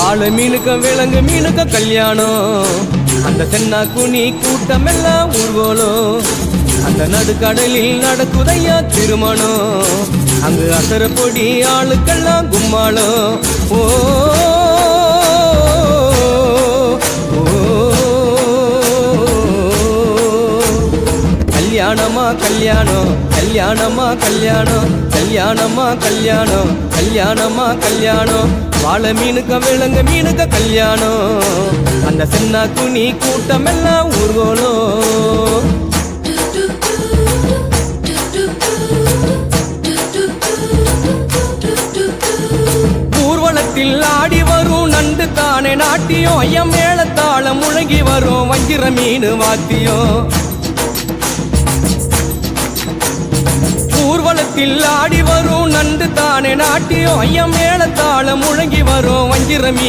வாழை மீனுக்க விலங்கு மீனுக்க கல்யாணம் அந்த தென்னா குனி கூட்டம் எல்லாம் ஊர்வலம் அந்த நடுக்கடலில் நடக்குதையா திருமணம் அங்கு அசர பொடி ஆளுக்கெல்லாம் கும்மாளம் ஓ கல்யாணமா கல்யாணம் கல்யாணமா கல்யாணம் கல்யாணமா கல்யாணம் கல்யாணமா கல்யாணம் வாழை மீனுக்க விலங்கு மீனுக்க கல்யாணம் அந்த சென்னா குனி கூட்டம் எல்லாம் ஊர்வலம் ஊர்வலத்தில் ஆடி வரும் நண்டு தானே நாட்டியம் ஐயம் மேளத்தாளம் முழங்கி வரும் வஞ்சிர மீன் வாத்தியம் ஊர்வலத்தில் ஆடி வரும் நண்டு தானே நாட்டியம் ஐயம் மேளத்தாளம் முழங்கி வரும் வஞ்சிர மீன்